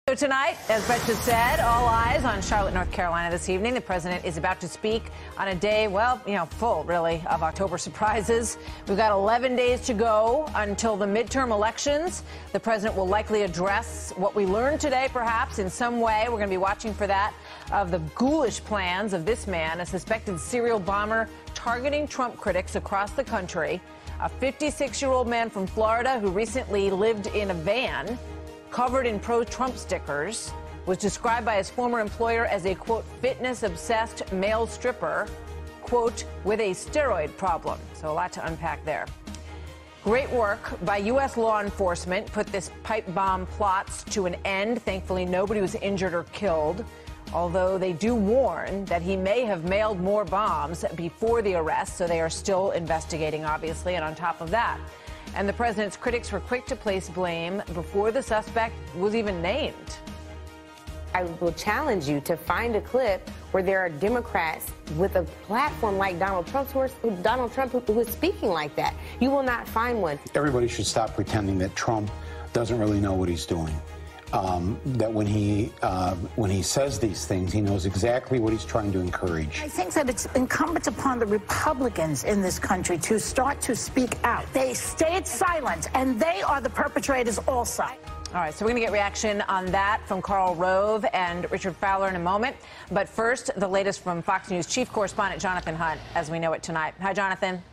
So tonight, as Bret just said, all eyes on Charlotte, North Carolina this evening. The president is about to speak on a day, well, full, really, of October surprises. We've got 11 days to go until the midterm elections. The president will likely address what we learned today, perhaps, in some way. We're going to be watching for that, of the ghoulish plans of this man, a suspected serial bomber targeting Trump critics across the country. A 56-year-old man from Florida who recently lived in a van covered in pro-Trump stickers, was described by his former employer as a, quote, fitness-obsessed male stripper, quote, with a steroid problem. So a lot to unpack there. Great work by U.S. law enforcement put this pipe bomb plots to an end. Thankfully, nobody was injured or killed, although they do warn that he may have mailed more bombs before the arrest, so they are still investigating, obviously, and on top of that. And the president's critics were quick to place blame before the suspect was even named. I will challenge you to find a clip where there are Democrats with a platform like Donald Trump who is speaking like that. You will not find one. Everybody should stop pretending that Trump doesn't really know what he's doing. That when he says these things, he knows exactly what he's trying to encourage. I think that it's incumbent upon the Republicans in this country to start to speak out. They stayed silent, and they are the perpetrators also. All right, so we're going to get reaction on that from Karl Rove and Richard Fowler in a moment. But first, the latest from Fox News chief correspondent Jonathan Hunt, as we know it tonight. Hi, Jonathan.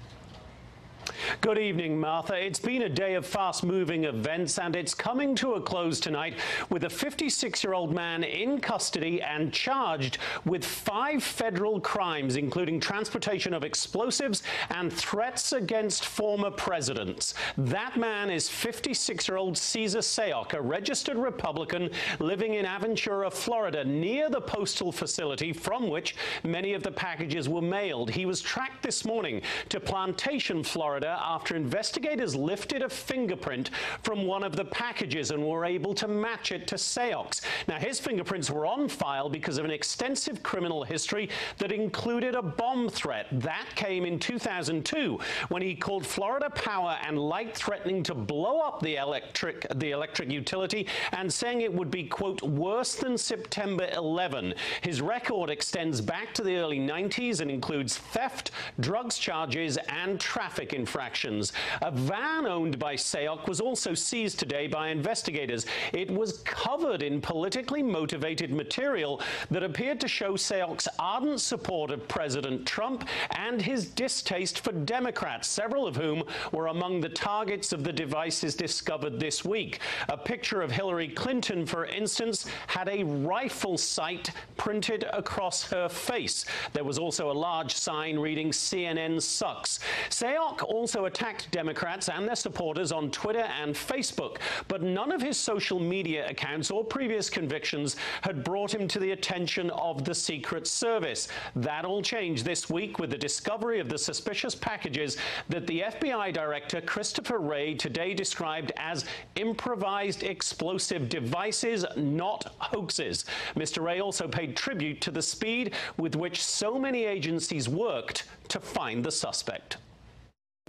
Good evening, Martha. It's been a day of fast-moving events, and it's coming to a close tonight with a 56-year-old man in custody and charged with 5 federal crimes, including transportation of explosives and threats against former presidents. That man is 56-year-old Cesar Sayoc, a registered Republican living in Aventura, Florida, near the postal facility from which many of the packages were mailed. He was tracked this morning to Plantation, Florida, after investigators lifted a fingerprint from one of the packages and were able to match it to Sayoc's. Now, his fingerprints were on file because of an extensive criminal history that included a bomb threat. That came in 2002 when he called Florida Power and Light threatening to blow up the electric utility and saying it would be, quote, worse than September 11. His record extends back to the early 90s and includes theft, drugs charges, and traffic infractions. A van owned by Sayoc was also seized today by investigators. It was covered in politically motivated material that appeared to show Sayoc's ardent support of President Trump and his distaste for Democrats, several of whom were among the targets of the devices discovered this week. A picture of Hillary Clinton, for instance, had a rifle sight printed across her face. There was also a large sign reading CNN sucks. Sayoc also attacked Democrats and their supporters on Twitter and Facebook, but none of his social media accounts or previous convictions had brought him to the attention of the Secret Service. That all changed this week with the discovery of the suspicious packages that the FBI director Christopher Wray today described as improvised explosive devices, not hoaxes. Mr. Wray also paid tribute to the speed with which so many agencies worked to find the suspect.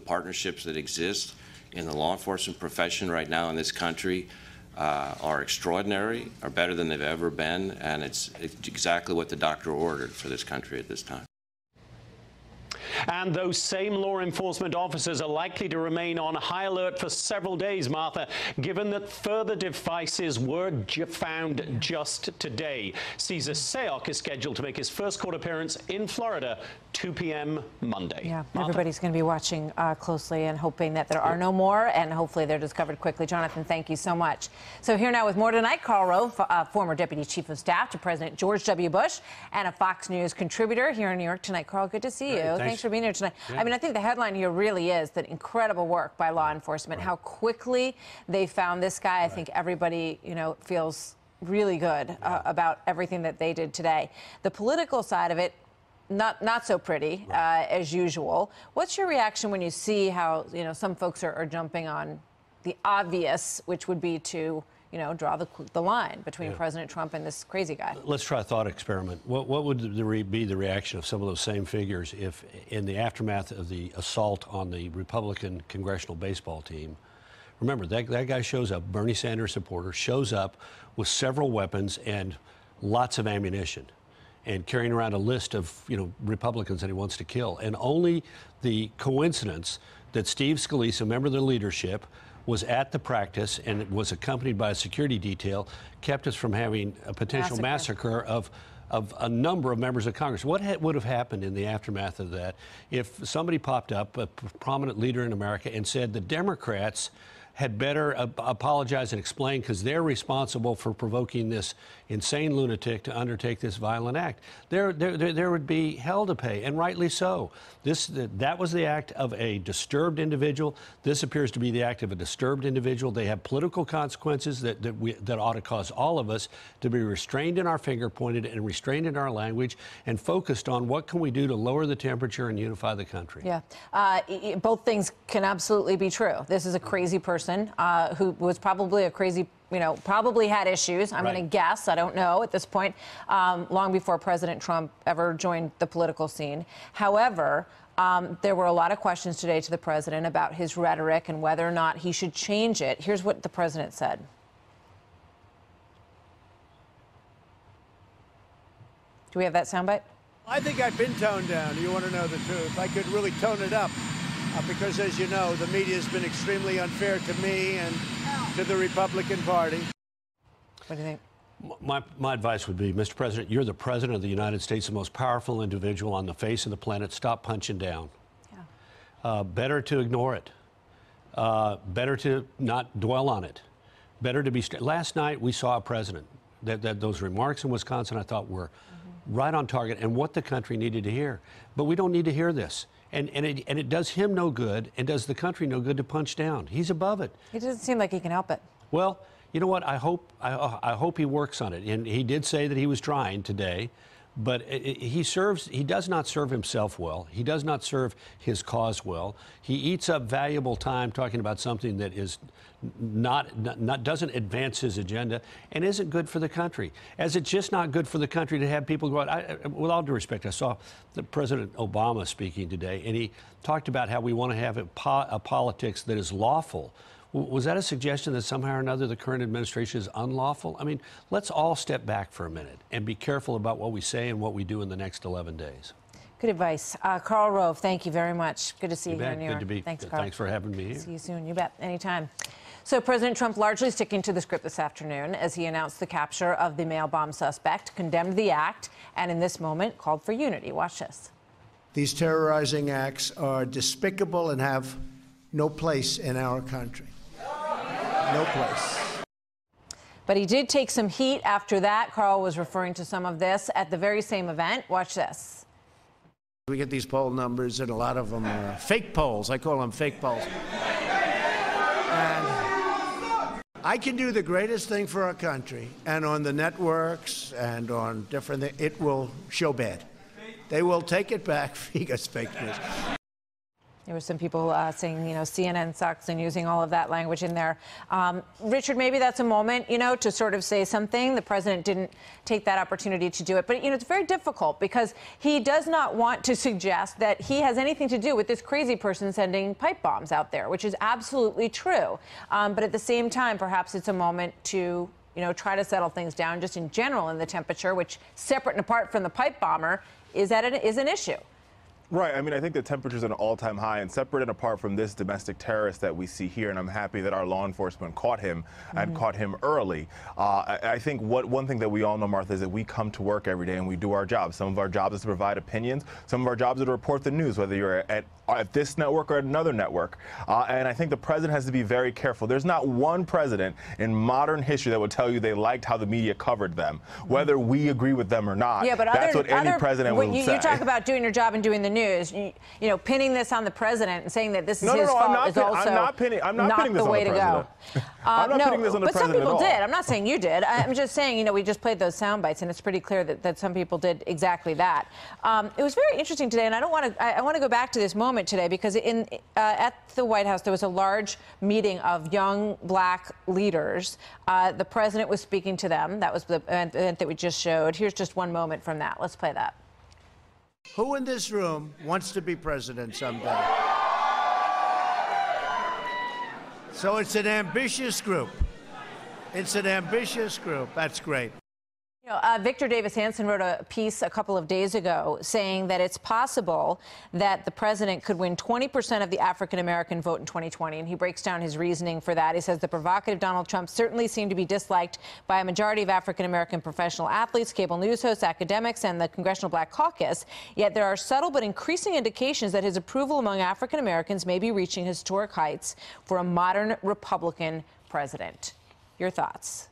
Partnerships that exist in the law enforcement profession right now in this country are extraordinary, are better than they've ever been, and it's exactly what the doctor ordered for this country at this time. And those same law enforcement officers are likely to remain on high alert for several days, Martha, given that further devices were found just today. Cesar Sayoc is scheduled to make his first court appearance in Florida 2 p.m. Monday. Yeah, Martha? Everybody's going to be watching closely and hoping that there are no more, and hopefully they're discovered quickly. Jonathan, thank you so much. So here now with more tonight, Karl Rove, former Deputy Chief of Staff to President George W. Bush and a Fox News contributor here in New York tonight. Karl, good to see you. Thanks for being here tonight. Yeah. I mean, I think the headline here really is that incredible work by law enforcement, how quickly they found this guy. I think everybody, feels really good about everything that they did today. The political side of it, not so pretty, as usual. What's your reaction when you see how, some folks are jumping on the obvious, which would be to, draw the line between President Trump and this crazy guy? Let's try a thought experiment. What would be the reaction of some of those same figures if, in the aftermath of the assault on the Republican congressional baseball team, Remember, that guy shows up, Bernie Sanders supporter, shows up with several weapons and lots of ammunition and carrying around a list of, Republicans that he wants to kill. And only the coincidence that Steve Scalise, a member of the leadership, was at the practice and was accompanied by a security detail, kept us from having a potential massacre of a number of members of Congress. What would have happened in the aftermath of that if somebody popped up, a prominent leader in America, and said the Democrats had better apologize and explain because they're responsible for provoking this insane lunatic to undertake this violent act? There would be hell to pay, and rightly so. That was the act of a disturbed individual. This appears to be the act of a disturbed individual. They have political consequences that ought to cause all of us to be restrained in our finger pointed and restrained in our language and focused on what can we do to lower the temperature and unify the country. Yeah, both things can absolutely be true. This is a crazy person who was probably a crazy, probably had issues. I'm going to guess. I don't know at this point, long before President Trump ever joined the political scene. However, there were a lot of questions today to the president about his rhetoric and whether or not he should change it. Here's what the president said. Do we have that soundbite? I think I've been toned down. You want to know the truth? I could really tone it up because, as you know, the media has been extremely unfair to me and to the Republican Party. What do you think? My advice would be, Mr. President, you're the president of the United States, the most powerful individual on the face of the planet. Stop punching down. Yeah. Better to ignore it. Better to not dwell on it. Better to be... Last night, we saw a president. Those remarks in Wisconsin, I thought, were right on target and what the country needed to hear. But we don't need to hear this. And it does him no good and does the country no good to punch down. He's above it. It doesn't seem like he can help it. Well, you know what? I hope he works on it. And he did say that he was trying today, but he does not serve himself well. He does not serve his cause well. He eats up valuable time talking about something that is doesn't advance his agenda and isn't good for the country. As it's just not good for the country to have people go out. With all due respect, I saw President Obama speaking today, and he talked about how we want to have a politics that is lawful. Was that a suggestion that somehow or another the current administration is unlawful? I mean, let's all step back for a minute and be careful about what we say and what we do in the next 11 days. Good advice. Karl Rove, thank you very much. Good to see you here in New York. Good to be. Thanks, Karl. Thanks for having me here. See you soon. You bet. Anytime. So President Trump largely sticking to the script this afternoon as he announced the capture of the mail bomb suspect, condemned the act, and in this moment called for unity. Watch this. These terrorizing acts are despicable and have no place in our country. No place. But he did take some heat after that. Karl was referring to some of this at the very same event. Watch this. We get these poll numbers, and a lot of them are fake polls. I call them fake polls. And I can do the greatest thing for our country, and on the networks and on different things, it will show bad. They will take it back because fake news. There were some people saying, CNN sucks and using all of that language in there. Richard, maybe that's a moment, to sort of say something. The president didn't take that opportunity to do it. But, it's very difficult because he does not want to suggest that he has anything to do with this crazy person sending pipe bombs out there, which is absolutely true. But at the same time, perhaps it's a moment to, try to settle things down just in general in the temperature, which separate and apart from the pipe bomber is an issue. Right. I mean, I think the temperature's at an all-time high, and separate and apart from this domestic terrorist that we see here, and I'm happy that our law enforcement caught him and caught him early. I think one thing that we all know, Martha, is that we come to work every day and we do our jobs. Some of our jobs is to provide opinions. Some of our jobs are to report the news, whether you're at this network or at another network. And I think the president has to be very careful. There's not one president in modern history that would tell you they liked how the media covered them, whether we agree with them or not. Yeah, but that's what any president would say. You talk about doing your job and doing the news. Pinning this on the president and saying that this is his fault is also not the way to go. I'm not pinning this on the president at all. But some people did. I'm not saying you did. I'm just saying, we just played those sound bites, and it's pretty clear that some people did exactly that. It was very interesting today, and I want to go back to this moment today because at the White House there was a large meeting of young black leaders. The president was speaking to them. That was the event that we just showed. Here's just one moment from that. Let's play that. Who in this room wants to be president someday? So it's an ambitious group. It's an ambitious group. That's great. You know, Victor Davis Hanson wrote a piece a couple of days ago saying that it's possible that the president could win 20% of the African-American vote in 2020, and he breaks down his reasoning for that. He says the provocative Donald Trump certainly seemed to be disliked by a majority of African-American professional athletes, cable news hosts, academics, and the Congressional Black Caucus. Yet there are subtle but increasing indications that his approval among African-Americans may be reaching historic heights for a modern Republican president. Your thoughts?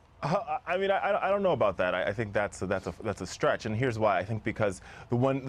I mean, I don't know about that. I think that's a stretch, and here's why. I think because the one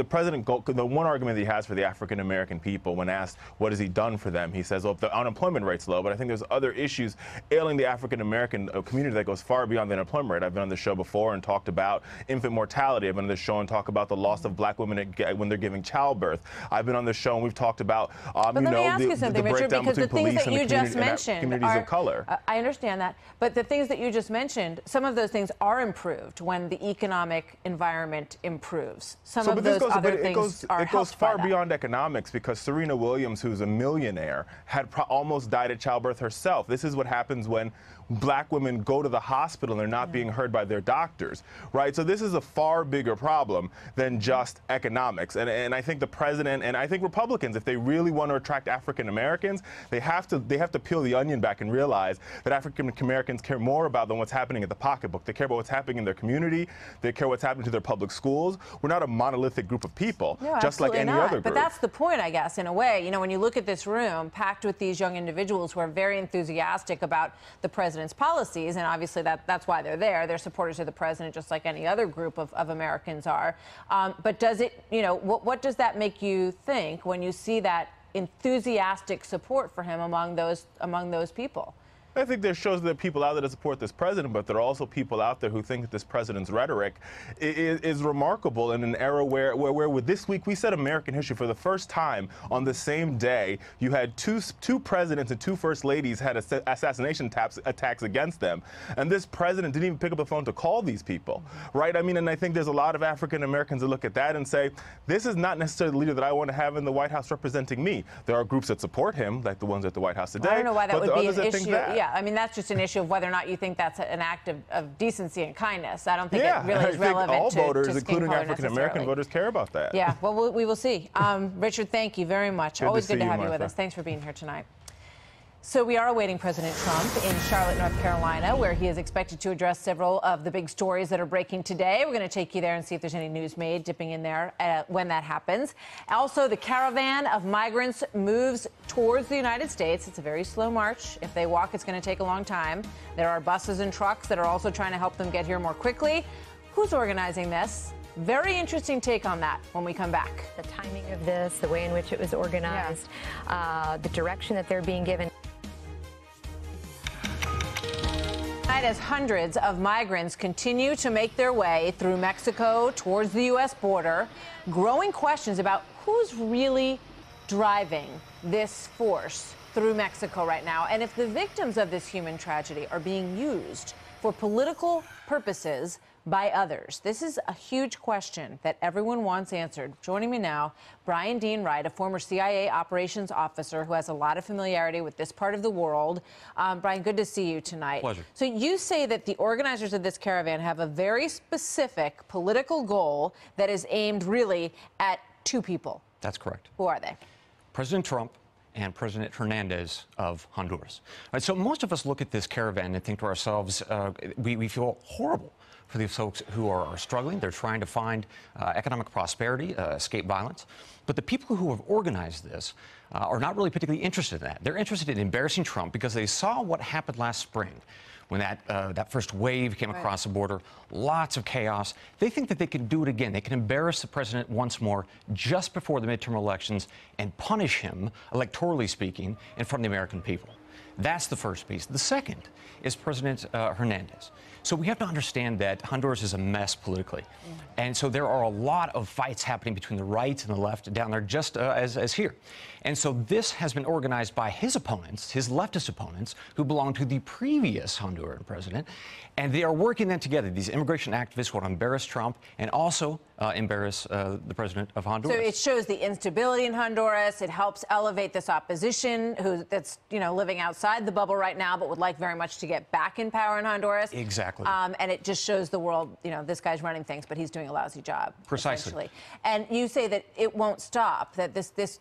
argument that he has for the African American people, when asked what has he done for them, he says, "Well, the unemployment rate's low." But I think there's other issues ailing the African American community that goes far beyond the unemployment rate. I've been on the show before and talked about infant mortality. I've been on the show and talked about the loss of black women when they're giving childbirth. I've been on the show and we've talked about the breakdown between police and the communities of color. I understand that, but the things that you just mentioned, some of those things are improved when the economic environment improves. Some of those other things are helped by that. It goes far beyond economics, because Serena Williams, who's a millionaire, had almost died at childbirth herself. This is what happens when black women go to the hospital and they're not being heard by their doctors, right? So this is a far bigger problem than just economics. And I think the president and I think Republicans, if they really want to attract African Americans, they have to peel the onion back and realize that African Americans care more about than what's happening at the pocketbook. They care about what's happening in their community. They care what's happening to their public schools. We're not a monolithic group of people, just like any other group. But that's the point, I guess, in a way. You know, when you look at this room packed with these young individuals who are very enthusiastic about the president's policies, and obviously that's why they're there. They're supporters of the president, just like any other group of Americans are. But does it, you know, what does that make you think when you see that enthusiastic support for him among those people? I think there shows that there are people out there that support this president, but there are also people out there who think that this president's rhetoric is remarkable in an era where with this week we set American history. For the first time on the same day, you had two presidents and two first ladies had assassination attacks against them. And this president didn't even pick up the phone to call these people, right? I mean, and I think there's a lot of African Americans that look at that and say, this is not necessarily the leader that I want to have in the White House representing me. There are groups that support him, like the ones at the White House today. I don't know why that would be an issue. Yeah, I mean, that's just an issue of whether or not you think that's an act of decency and kindness. I don't think it really is relevant all to voters, including African-American voters, care about that. Yeah, well, we will see. Richard, thank you very much. Always good to have you with us. Thanks for being here tonight. So we are awaiting President Trump in Charlotte, North Carolina, where he is expected to address several of the big stories that are breaking today. We're going to take you there and see if there's any news made dipping in there when that happens. Also, the caravan of migrants moves towards the United States. It's a very slow march. If they walk, it's going to take a long time. There are buses and trucks that are also trying to help them get here more quickly. Who's organizing this? Very interesting take on that when we come back. The timing of this, the way in which it was organized, the direction that they're being given. As hundreds of migrants continue to make their way through Mexico towards the U.S. border, growing questions about who's really driving this force through Mexico right now, and if the victims of this human tragedy are being used for political purposes by others. This is a huge question that everyone wants answered. Joining me now, Brian Dean Wright, a former CIA operations officer who has a lot of familiarity with this part of the world. Brian, good to see you tonight. Pleasure. So you say that the organizers of this caravan have a very specific political goal that is aimed really at two people. That's correct. Who are they? President Trump and President Hernandez of Honduras. All right, so most of us look at this caravan and think to ourselves, we feel horrible for these folks who are struggling. They're trying to find economic prosperity, escape violence. But the people who have organized this are not really particularly interested in that. They're interested in embarrassing Trump because they saw what happened last spring when that first wave came across the border, lots of chaos. They think that they can do it again. They can embarrass the president once more just before the midterm elections and punish him, electorally speaking, in front of the American people. That's the first piece. The second is President Hernandez. So we have to understand that Honduras is a mess politically. And so there are a lot of fights happening between the right and the left down there, just as here. And so this has been organized by his opponents, his leftist opponents, who belong to the previous Honduran president. And they are working then together, these immigration activists who want to embarrass Trump and also embarrass the president of Honduras. So it shows the instability in Honduras. It helps elevate this opposition that's, living outside outside the bubble right now, but would like very much to get back in power in Honduras. Exactly. And it just shows the world, this guy's running things, but he's doing a lousy job. Precisely. And you say that it won't stop, that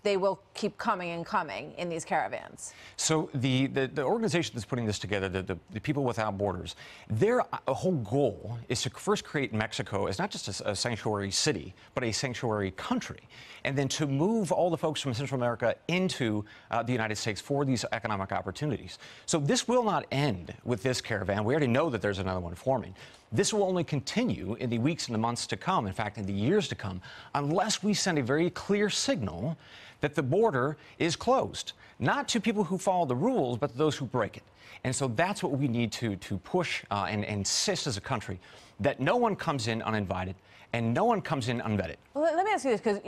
they will keep coming and coming in these caravans. So the organization that's putting this together, the People Without Borders, their whole goal is to first create Mexico as not just a sanctuary city, but a sanctuary country, and then to move all the folks from Central America into the United States for these economic opportunities. So this will not end with this caravan. We already know that there's another one forming. This will only continue in the weeks and the months to come, in fact, in the years to come, unless we send a very clear signal that the border is closed, not to people who follow the rules, but to those who break it. And so that's what we need to push and insist as a country, that no one comes in uninvited and no one comes in unvetted. Well, let me ask you this, because,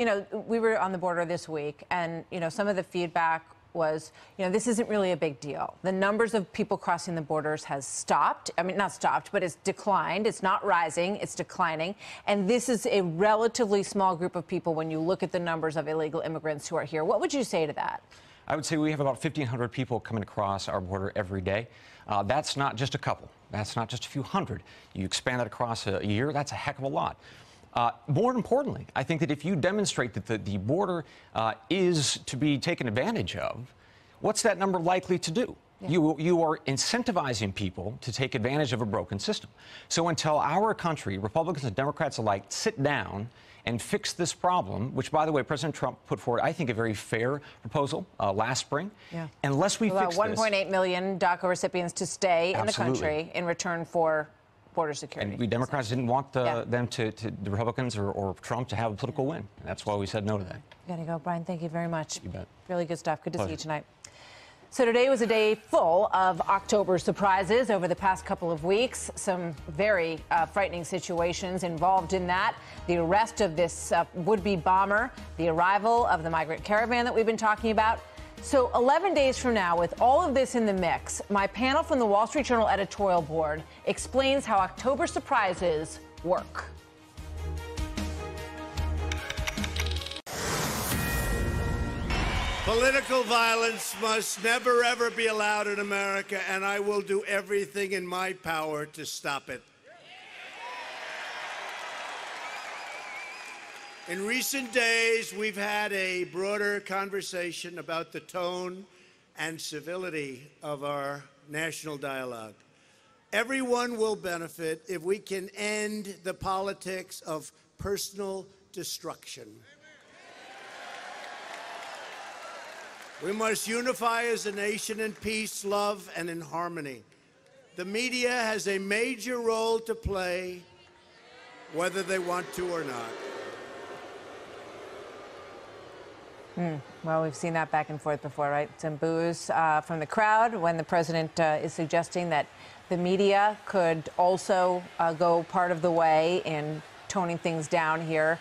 we were on the border this week, and, some of the feedback was, this isn't really a big deal. The numbers of people crossing the borders has stopped. I mean, not stopped, but it's declined. It's not rising, it's declining. And this is a relatively small group of people when you look at the numbers of illegal immigrants who are here. What would you say to that? I would say we have about 1,500 people coming across our border every day. That's not just a couple. That's not just a few hundred. You expand that across a year, that's a heck of a lot. More importantly, I think that if you demonstrate that the border is to be taken advantage of, what's that number likely to do? Yeah. You are incentivizing people to take advantage of a broken system. So until our country, Republicans and Democrats alike, sit down and fix this problem, which, by the way, President Trump put forward, I think, a very fair proposal last spring. Yeah. Unless we fix this... 1.8 million DACA recipients to stay in the country in return for border security. And we Democrats didn't want the Republicans or Trump to have a political win. That's why we said no to that. Gotta go, Brian. Thank you very much. You bet. Really good stuff. Good to see you tonight. So today was a day full of October surprises over the past couple of weeks. Some very frightening situations involved in that. The arrest of this would-be bomber, the arrival of the migrant caravan that we've been talking about. So 11 days from now, with all of this in the mix, my panel from the Wall Street Journal editorial board explains how October surprises work. Political violence must never, ever be allowed in America, and I will do everything in my power to stop it. In recent days, we've had a broader conversation about the tone and civility of our national dialogue. Everyone will benefit if we can end the politics of personal destruction. We must unify as a nation in peace, love, and in harmony. The media has a major role to play, whether they want to or not. Well, we've seen that back and forth before, right? Some boos from the crowd when the president is suggesting that the media could also go part of the way in toning things down here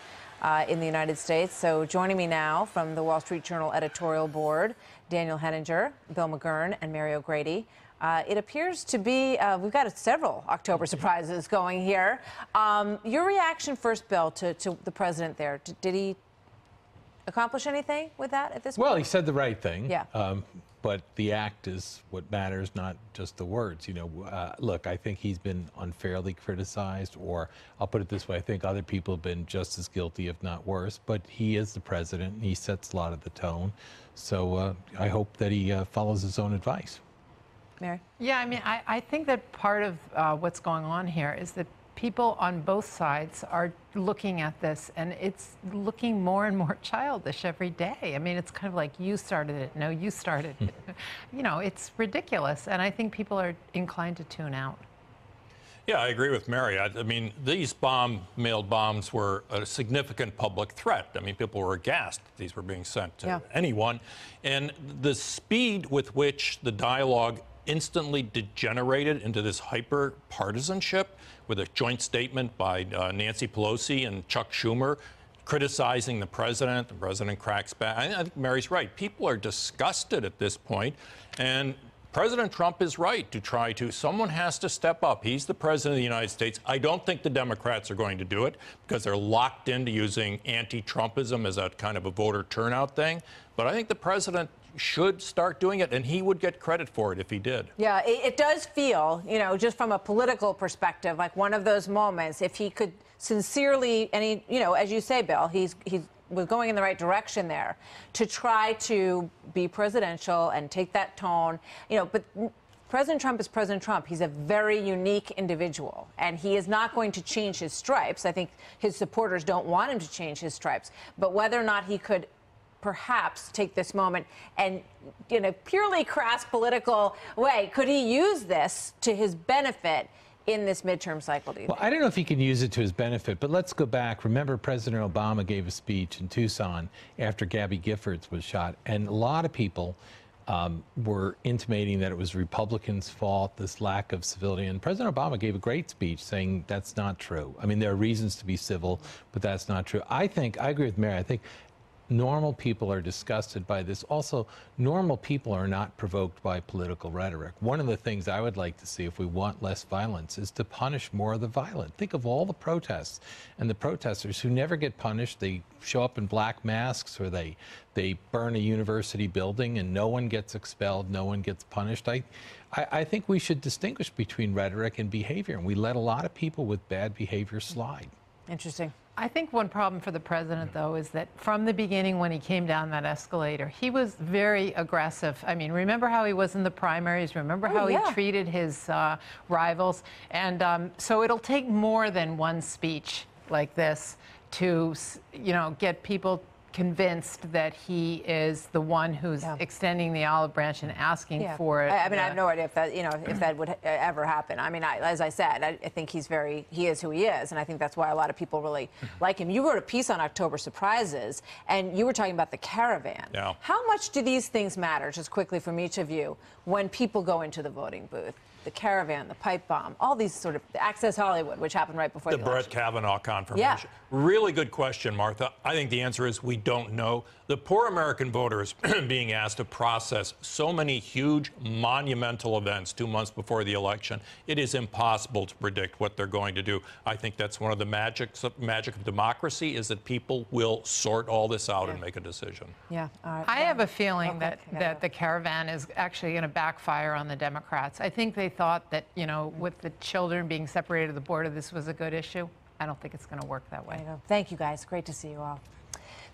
in the United States. So joining me now from the Wall Street Journal editorial board, Daniel Henninger, Bill McGurn, and Mary O'Grady. It appears to be, we've got several October surprises going here. Your reaction first, Bill, to the president there. Did he accomplish anything with that at this point? Well, he said the right thing. Yeah. But the act is what matters, not just the words. Look, I think he's been unfairly criticized, or I'll put it this way, I think other people have been just as guilty, if not worse. But he is the president, and he sets a lot of the tone. So I hope that he follows his own advice. Mary? Yeah, I mean, I think that part of what's going on here is that people on both sides are looking at this, and it's looking more and more childish every day. I mean, it's kind of like, you started it. No, you started it. It's ridiculous, and I think people are inclined to tune out. Yeah, I agree with Mary. I mean, these mailed bombs were a significant public threat. I mean, people were aghast that these were being sent to anyone. And the speed with which the dialogue instantly degenerated into this hyper-partisanship, with a joint statement by Nancy Pelosi and Chuck Schumer criticizing the president cracks back. I think Mary's right. People are disgusted at this point, and President Trump is right to try to, someone has to step up. He's the president of the United States. I don't think the Democrats are going to do it because they're locked into using anti-Trumpism as a kind of a voter turnout thing. But I think the president should start doing it, and he would get credit for it if he did. Yeah, it does feel, just from a political perspective, like one of those moments, if he could sincerely, and he, as you say, Bill, he was going in the right direction there, to try to be presidential and take that tone, but President Trump is President Trump. He's a very unique individual, and he is not going to change his stripes. I think his supporters don't want him to change his stripes, but whether or not he could perhaps take this moment and, in a purely crass political way, could he use this to his benefit in this midterm cycle, do you think? I don't know if he can use it to his benefit, but let's go back. Remember, President Obama gave a speech in Tucson after Gabby Giffords was shot, and a lot of people were intimating that it was Republicans' fault, this lack of civility. And President Obama gave a great speech saying that's not true. I mean, there are reasons to be civil, but that's not true. I agree with Mary. I think normal people are disgusted by this. Also, normal people are not provoked by political rhetoric. One of the things I would like to see, if we want less violence, is to punish more of the violent. Think of all the protests and the protesters who never get punished. They show up in black masks, or they burn a university building and no one gets expelled, no one gets punished. I think we should distinguish between rhetoric and behavior, and we let a lot of people with bad behavior slide. Interesting. I think one problem for the president, though, is that from the beginning, when he came down that escalator, he was very aggressive. I mean, remember how he was in the primaries? Remember how he treated his rivals? And so it'll take more than one speech like this to, get people convinced that he is the one who's extending the olive branch and asking for it. I mean, I have no idea if that, if that would ever happen. I mean, as I said, I think he is who he is, and I think that's why a lot of people really like him. You wrote a piece on October surprises, and you were talking about the caravan. Yeah. How much do these things matter, just quickly from each of you, when people go into the voting booth? The caravan, the pipe bomb, all these sort of Access Hollywood, which happened right before the Brett Kavanaugh confirmation. Yeah. Really good question, Martha. I think the answer is we don't know. The poor American voters being asked to process so many huge, monumental events 2 months before the election, it is impossible to predict what they're going to do. I think that's one of the magic of democracy, is that people will sort all this out and make a decision. Yeah. I have a feeling that the caravan is actually going to backfire on the Democrats. I think they thought that, with the children being separated at the border, this was a good issue. I don't think it's going to work that way. Thank you, guys. Great to see you all.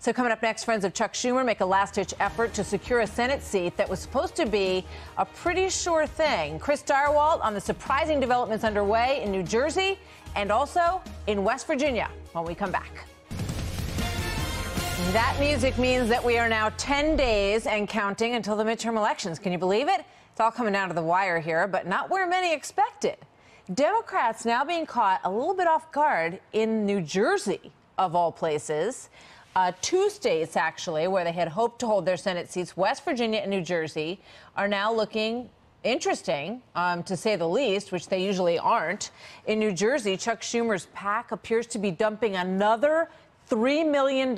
So coming up next, friends of Chuck Schumer make a last-ditch effort to secure a Senate seat that was supposed to be a pretty sure thing. Chris Darwalt on the surprising developments underway in New Jersey and also in West Virginia when we come back. That music means that we are now 10 days and counting until the midterm elections. Can you believe it? It's all coming down to the wire here, but not where many expected. Democrats now being caught a little bit off guard in New Jersey, of all places. 2 states, actually, where they had hoped to hold their Senate seats, West Virginia and New Jersey, are now looking interesting, to say the least, which they usually aren't. In New Jersey, Chuck Schumer's PAC appears to be dumping another $3 million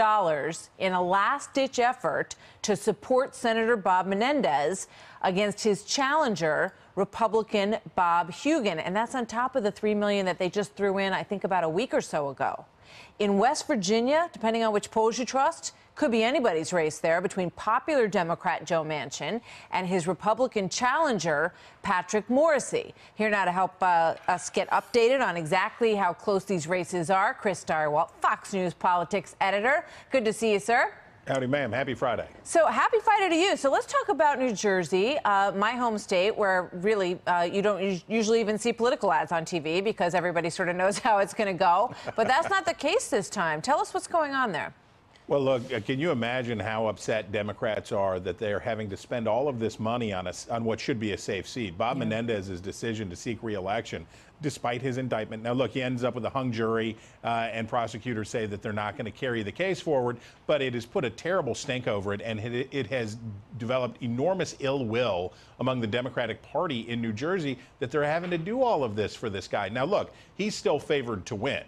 in a last-ditch effort to support Senator Bob Menendez against his challenger, Republican Bob Hugin. And that's on top of the $3 million that they just threw in, I think, about a week or so ago. In West Virginia, depending on which polls you trust, could be anybody's race there between popular Democrat Joe Manchin and his Republican challenger, Patrick Morrisey. Here now to help us get updated on exactly how close these races are, Chris Darwalt, Fox News politics editor. Good to see you, sir. Howdy, ma'am. Happy Friday. So happy Friday to you. So let's talk about New Jersey, my home state, where really you don't usually even see political ads on TV because everybody sort of knows how it's going to go. But that's not the case this time. Tell us what's going on there. Well, look, can you imagine how upset Democrats are that they're having to spend all of this money on what should be a safe seat? Bob Menendez's decision to seek re-election, despite his indictment. Now, look, he ends up with a hung jury, and prosecutors say that they're not going to carry the case forward, but it has put a terrible stink over it, and it has developed enormous ill will among the Democratic Party in New Jersey that they're having to do all of this for this guy. Now, look, he's still favored to win.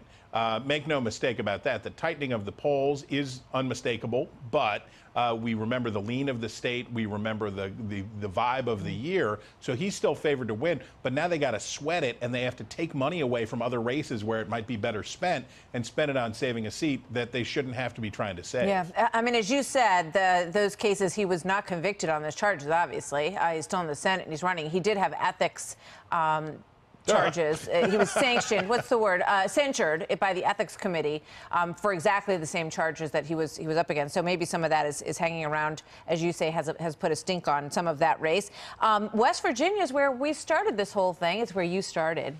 Make no mistake about that. The tightening of the polls is unmistakable, but we remember the lean of the state. We remember the vibe of the year. So he's still favored to win. But now they got to sweat it, and they have to take money away from other races where it might be better spent and spend it on saving a seat that they shouldn't have to be trying to save. Yeah, I mean, as you said, those cases, he was not convicted on those charges, obviously. He's still in the Senate and he's running. He did have ethics charges. He was sanctioned. What's the word? Censured by the ethics committee for exactly the same charges that he was up against. So maybe some of that is hanging around, as you say, has put a stink on some of that race. West Virginia is where we started this whole thing. It's where you started,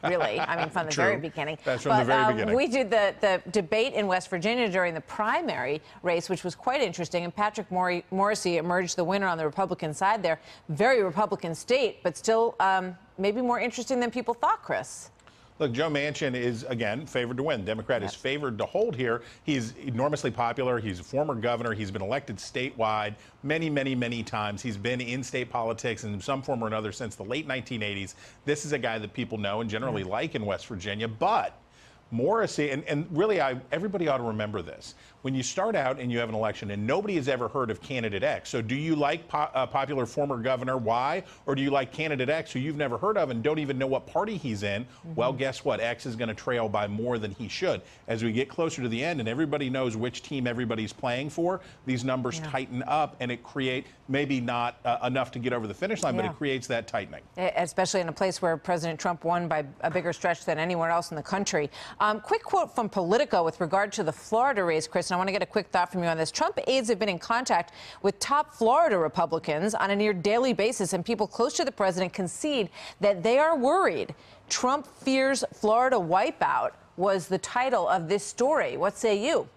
really. I mean, from the very beginning. That's from the very beginning. We did the debate in West Virginia during the primary race, which was quite interesting. And Patrick Morrisey emerged the winner on the Republican side there. Very Republican state, but still maybe more interesting than people thought, Chris. Look, Joe Manchin is, again, favored to win. Democrat is favored to hold here. He's enormously popular. He's a former governor. He's been elected statewide many, many, many times. He's been in state politics in some form or another since the late 1980s. This is a guy that people know and generally like in West Virginia. But Morrisey, and really everybody ought to remember this. When you start out and you have an election and nobody has ever heard of candidate X, so do you like popular former governor Y, or do you like candidate X who you've never heard of and don't even know what party he's in? Well, guess what? X is going to trail by more than he should. As we get closer to the end and everybody knows which team everybody's playing for, these numbers tighten up, and it creates maybe not enough to get over the finish line, but it creates that tightening. Especially in a place where President Trump won by a bigger stretch than anywhere else in the country. Quick quote from Politico with regard to the Florida race, Chris, and I want to get a quick thought from you on this. Trump aides have been in contact with top Florida Republicans on a near daily basis, and people close to the president concede that they are worried. Trump fears Florida wipeout was the title of this story. What say you?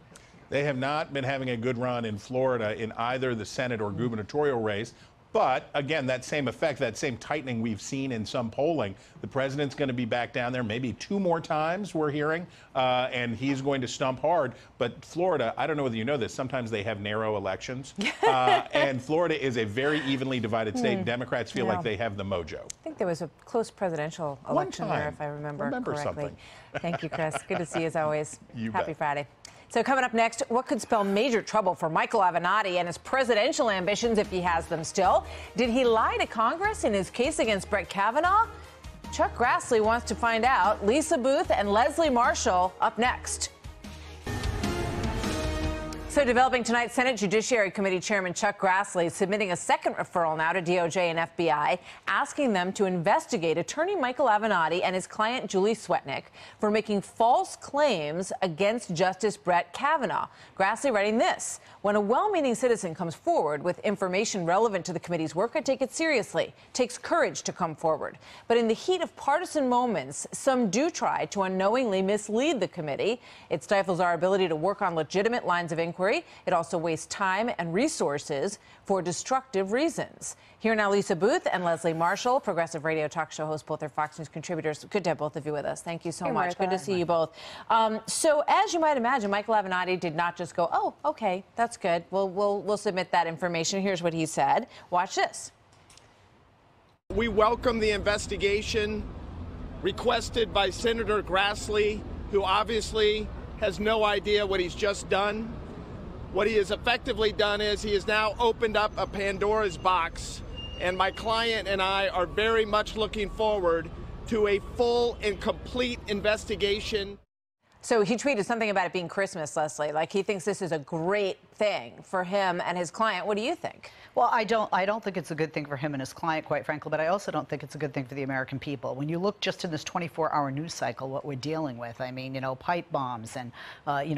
They have not been having a good run in Florida in either the Senate or gubernatorial race. But, again, that same effect, that same tightening we've seen in some polling, the president's going to be back down there maybe 2 more times, we're hearing, and he's going to stump hard. But Florida, I don't know whether you know this, sometimes they have narrow elections. And Florida is a very evenly divided state. Democrats feel like they have the mojo. I think there was a close presidential election there, if I remember correctly. Something. Thank you, Chris. Good to see you as always. Happy bet. Friday. So coming up next, what could spell major trouble for Michael Avenatti and his presidential ambitions if he has them still? Did he lie to Congress in his case against Brett Kavanaugh? Chuck Grassley wants to find out. Lisa Booth and Leslie Marshall up next. So developing tonight, Senate Judiciary Committee Chairman Chuck Grassley is submitting a second referral now to DOJ and FBI, asking them to investigate attorney Michael Avenatti and his client Julie Swetnick for making false claims against Justice Brett Kavanaugh. Grassley writing this: when a well-meaning citizen comes forward with information relevant to the committee's work, I take it seriously. It takes courage to come forward. But in the heat of partisan moments, some do try to unknowingly mislead the committee. It stifles our ability to work on legitimate lines of inquiry. It also wastes time and resources for destructive reasons. Here now, Lisa Booth and Leslie Marshall, progressive radio talk show hosts, both are Fox News contributors. Good to have both of you with us. Thank you so much. Good to see you both. So as you might imagine, Michael Avenatti did not just go, oh, okay, that's good. We'll submit that information. Here's what he said. Watch this. We welcome the investigation requested by Senator Grassley, who obviously has no idea what he's just done. What he has effectively done is he has now opened up a Pandora's box, and my client and I are very much looking forward to a full and complete investigation. So he tweeted something about it being Christmas, Leslie, like he thinks this is a great thing for him and his client. What do you think? Well, I don't think it's a good thing for him and his client, quite frankly, but I also don't think it's a good thing for the American people. When you look just in this 24-hour news cycle, what we're dealing with, I mean, pipe bombs and,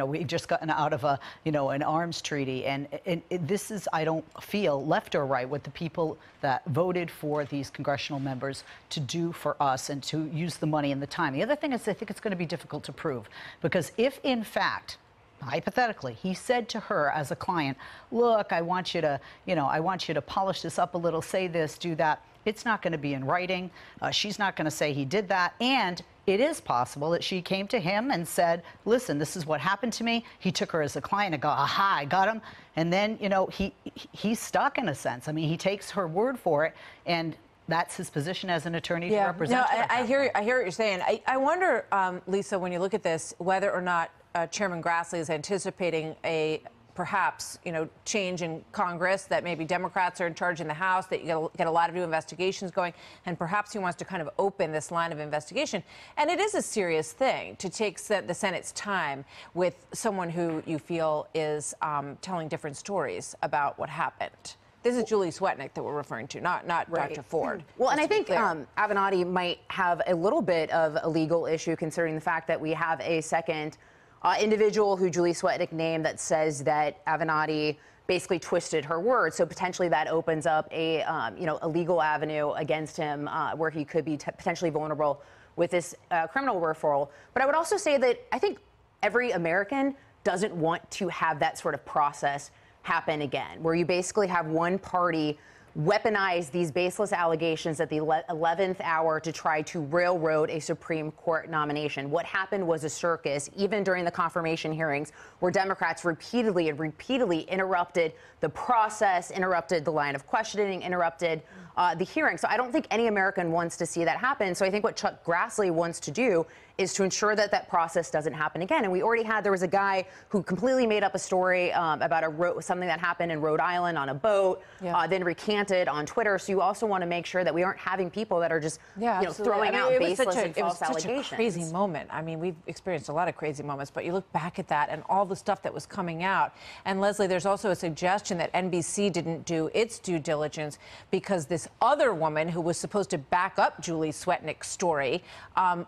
we've just gotten out of an arms treaty. And this is, I don't feel, left or right, what the people that voted for these congressional members to do for us and to use the money and the time. The other thing is I think it's going to be difficult to prove, because if, in fact, hypothetically, he said to her as a client, look, I want you to polish this up a little, say this, do that. It's not going to be in writing. She's not going to say he did that. And it is possible that she came to him and said, listen, this is what happened to me. He took her as a client and go, aha, I got him. And then, he's stuck in a sense. I mean, he takes her word for it. And That's his position as an attorney to represent. No, I hear what you're saying. I wonder, Lisa, when you look at this, whether or not Chairman Grassley is anticipating a perhaps, change in Congress, that maybe Democrats are in charge in the House, that you get a lot of new investigations going, and perhaps he wants to kind of open this line of investigation. And it is a serious thing to take the Senate's time with someone who you feel is telling different stories about what happened. This is Julie Swetnick that we're referring to, not Right. Dr. Ford. Well, and I think Avenatti might have a little bit of a legal issue considering the fact that we have a second individual who Julie Swetnick named that says that Avenatti basically twisted her words. So potentially that opens up a legal avenue against him where he could be potentially vulnerable with this criminal referral. But I would also say that I think every American doesn't want to have that sort of process happen again, where you basically have one party weaponize these baseless allegations at the 11th hour to try to railroad a Supreme Court nomination. What happened was a circus, even during the confirmation hearings, where Democrats repeatedly interrupted the process, interrupted the line of questioning, interrupted the hearing. So I don't think any American wants to see that happen. So I think what Chuck Grassley wants to do is to ensure that that process doesn't happen again. And we already had, there was a guy who completely made up a story about something that happened in Rhode Island on a boat, then recanted on Twitter. So you also want to make sure that we aren't having people that are just throwing out baseless and false allegations. It was such a crazy moment. I mean, we've experienced a lot of crazy moments, but you look back at that and all the stuff that was coming out. And Leslie, there's also a suggestion that NBC didn't do its due diligence because this other woman who was supposed to back up Julie Swetnick's story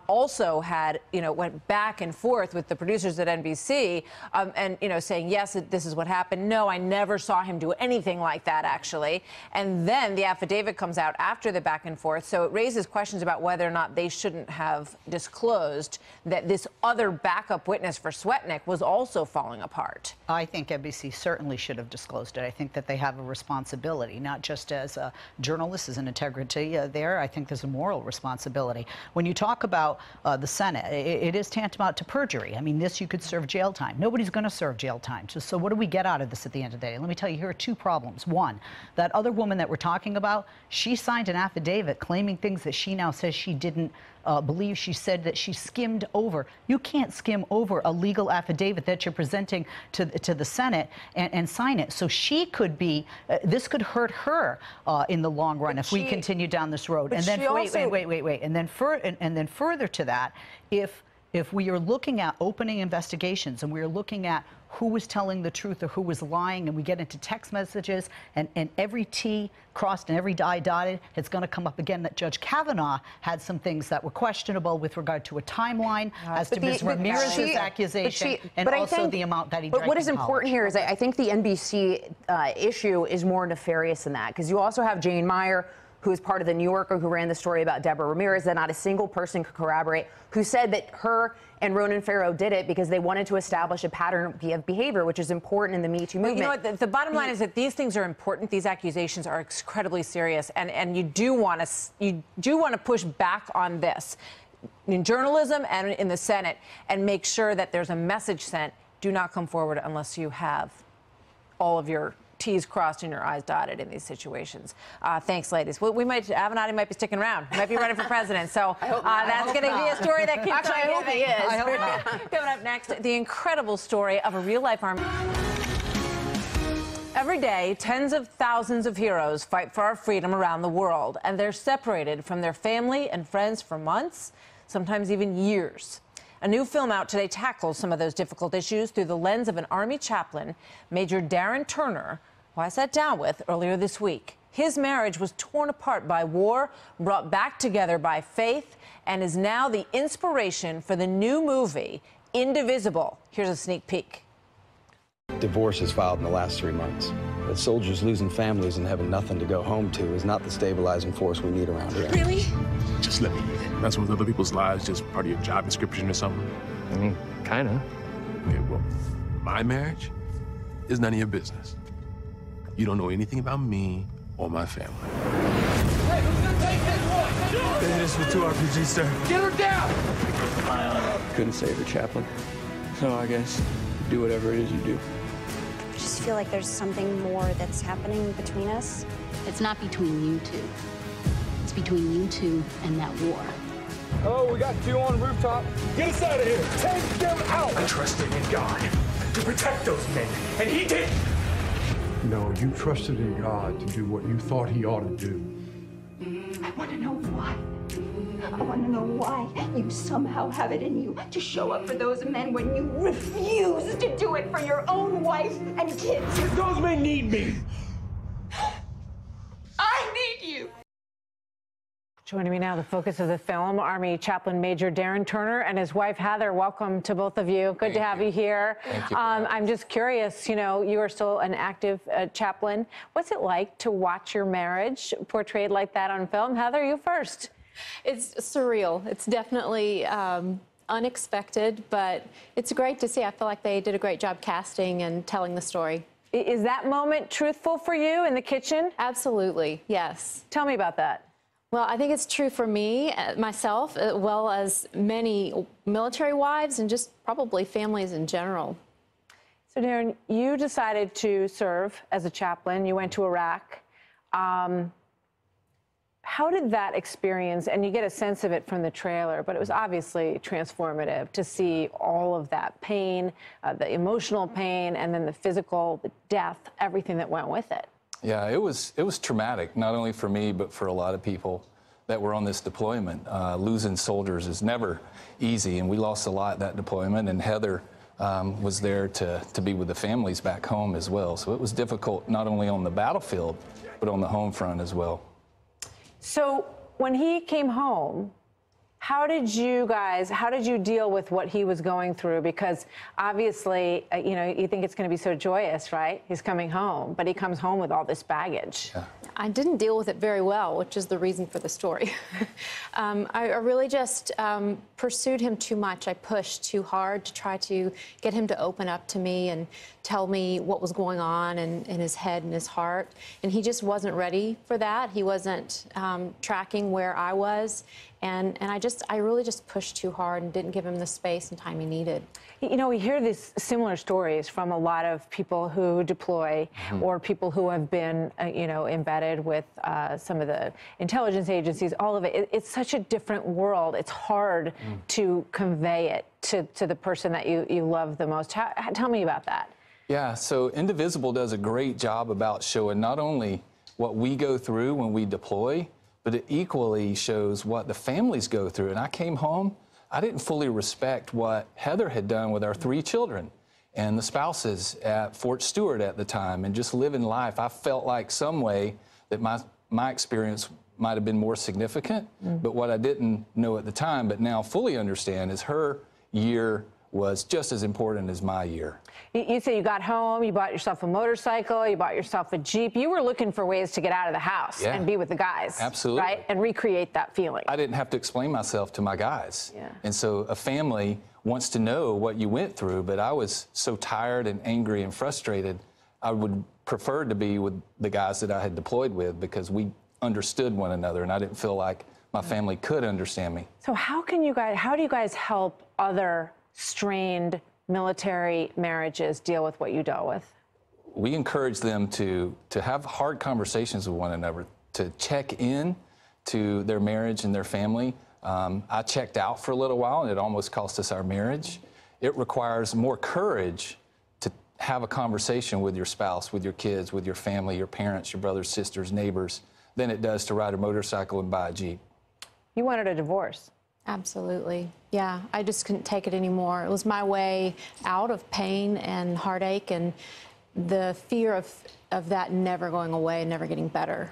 also had, went back and forth with the producers at NBC and, saying, yes, this is what happened. No, I never saw him do anything like that, actually. And then the affidavit comes out after the back and forth. So it raises questions about whether or not they shouldn't have disclosed that this other backup witness for Swetnick was also falling apart. I think NBC certainly should have disclosed it. I think that they have a responsibility, not just as a journalist, as an integrity there. I think there's a moral responsibility. When you talk about the Senate, it is tantamount to perjury. I mean, this you could serve jail time. Nobody's going to serve jail time. So what do we get out of this at the end of the day? Let me tell you, here are two problems. One, that other woman that we're talking about, she signed an affidavit claiming things that she now says she didn't believe. She said that she skimmed over. You can't skim over a legal affidavit that you're presenting to the Senate and sign it. So she could be, this could hurt her in the long run if we continue down this road. And then wait. And then further to that, if we are looking at opening investigations and we are looking at who was telling the truth or who was lying, and we get into text messages and every T crossed and every I dotted, it's going to come up again that Judge Kavanaugh had some things that were questionable with regard to a timeline as to Ms. Ramirez's accusation and also the amount that he drank. But what is important here is I think the NBC issue is more nefarious than that, because you also have Jane Meyer, who is part of the New Yorker, who ran the story about Deborah Ramirez that not a single person could corroborate, who said that her and Ronan Farrow did it because they wanted to establish a pattern of behavior, which is important in the Me Too movement. You know what? The bottom line is that these things are important. These accusations are incredibly serious, and you do want to push back on this in journalism and in the Senate, and make sure that there's a message sent. Do not come forward unless you have all of your T's crossed and your I's dotted in these situations. Thanks, ladies. Well, Avenatti might be sticking around. He might be running for president. So that's going to be a story that keeps Actually, I hope he is. I hope not. Coming up next, the incredible story of a real-life army. Every day, tens of thousands of heroes fight for our freedom around the world, and they're separated from their family and friends for months, sometimes even years. A new film out today tackles some of those difficult issues through the lens of an Army chaplain, Major Darren Turner, who I sat down with earlier this week. His marriage was torn apart by war, brought back together by faith, and is now the inspiration for the new movie, Indivisible. Here's a sneak peek. Divorce is filed in the last 3 months. But soldiers losing families and having nothing to go home to is not the stabilizing force we need around here. Really? Just let me mess with other people's lives, just part of your job description or something. I mean, kinda. Okay, well, my marriage is none of your business. You don't know anything about me or my family. Hey, who's gonna take this one? They hit us with 2 RPGs, sir. Get her down! Couldn't save her, chaplain. So I guess do whatever it is you do. I just feel like there's something more that's happening between us. It's not between you two. It's between you two and that war. Oh, we got two on the rooftop. Get us out of here. Take them out. I trusted in God to protect those men, and he did. No, you trusted in God to do what you thought he ought to do. I want to know why. I want to know why you somehow have it in you to show up for those men when you refuse to do it for your own wife and kids. Because those men need me. I need you. Joining me now, the focus of the film, Army Chaplain Major Darren Turner and his wife, Heather. Welcome to both of you. Good to have you here. Thank you. I'm just curious, you know, you are still an active chaplain. What's it like to watch your marriage portrayed like that on film? Heather, you first. It's surreal. It's definitely unexpected, but it's great to see. I feel like they did a great job casting and telling the story. Is that moment truthful for you in the kitchen? Absolutely, yes. Tell me about that. Well, I think it's true for me, myself, as well as many military wives and just probably families in general. So, Darren, you decided to serve as a chaplain. You went to Iraq. How did that experience, and you get a sense of it from the trailer, but it was obviously transformative to see all of that pain, the emotional pain, and then the physical, the death, everything that went with it. Yeah, it was traumatic, not only for me, but for a lot of people that were on this deployment. Losing soldiers is never easy, and we lost a lot that deployment, and Heather was there to be with the families back home as well. So it was difficult not only on the battlefield, but on the home front as well. So when he came home, how did you deal with what he was going through? Because obviously, you know, you think it's going to be so joyous, right? He's coming home, but he comes home with all this baggage. Yeah. I didn't deal with it very well, which is the reason for the story. I really just pursued him too much. I pushed too hard to try to get him to open up to me and tell me what was going on in his head and his heart. And he just wasn't ready for that. He wasn't tracking where I was. And I really just pushed too hard and didn't give him the space and time he needed. You know, we hear these similar stories from a lot of people who deploy or people who have been, you know, embedded with some of the intelligence agencies, all of it. It's such a different world. It's hard to convey it to the person that you love the most. Tell me about that. Yeah, so Indivisible does a great job about showing not only what we go through when we deploy, but it equally shows what the families go through. And I came home, I didn't fully respect what Heather had done with our 3 children and the spouses at Fort Stewart at the time, and just living life. I felt like some way that my experience might have been more significant, but what I didn't know at the time, but now fully understand, is her year was just as important as my year. You say you got home, you bought yourself a motorcycle, you bought yourself a Jeep. You were looking for ways to get out of the house and be with the guys. Absolutely. Right? And recreate that feeling. I didn't have to explain myself to my guys. Yeah. And so a family wants to know what you went through, but I was so tired and angry and frustrated, I would prefer to be with the guys that I had deployed with, because we understood one another, and I didn't feel like my family could understand me. So how do you guys help other strained military marriages deal with what you dealt with? We encourage them to have hard conversations with one another, to check in to their marriage and their family. I checked out for a little while, and it almost cost us our marriage. It requires more courage to have a conversation with your spouse, with your kids, with your family, your parents, your brothers, sisters, neighbors, than it does to ride a motorcycle and buy a Jeep. You wanted a divorce. Absolutely. Yeah, I just couldn't take it anymore. It was my way out of pain and heartache and the fear of that never going away and never getting better.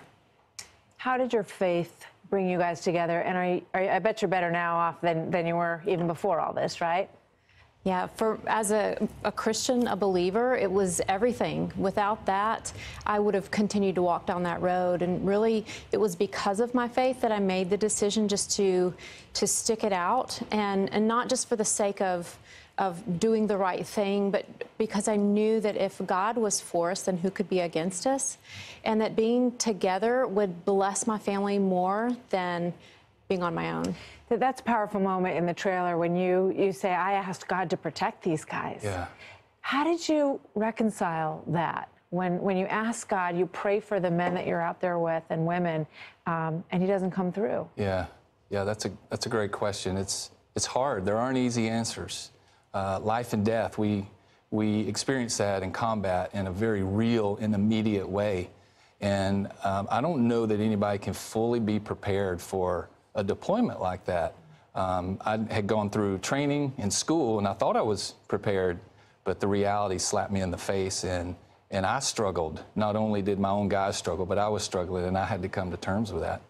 How did your faith bring you guys together? And I bet you're better now off than you were even before all this, right? Yeah, as a Christian, a believer, it was everything. Without that, I would have continued to walk down that road. And really, it was because of my faith that I made the decision just to stick it out, and not just for the sake of doing the right thing, but because I knew that if God was for us, then who could be against us? And that being together would bless my family more than being on my own. That's a powerful moment in the trailer when you say, I asked God to protect these guys. Yeah. How did you reconcile that when you ask God, you pray for the men that you're out there with and women, and he doesn't come through? Yeah, that's a great question. It's hard. There aren't easy answers. Life and death, we experience that in combat in a very real and immediate way. And I don't know that anybody can fully be prepared for a deployment like that. I had gone through training in school, and I thought I was prepared, but the reality slapped me in the face, and I struggled. Not only did my own guys struggle, but I was struggling, and I had to come to terms with that.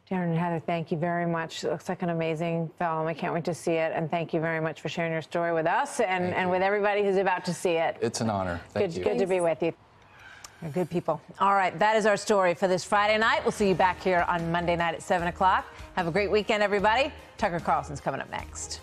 Darren and Heather, thank you very much. It looks like an amazing film. I can't wait to see it, and thank you very much for sharing your story with us and with everybody who's about to see it. It's an honor. Thank you. Good to be with you. You're good people. All right, that is our story for this Friday night. We'll see you back here on Monday night at 7 o'clock. Have a great weekend, everybody. Tucker Carlson's coming up next.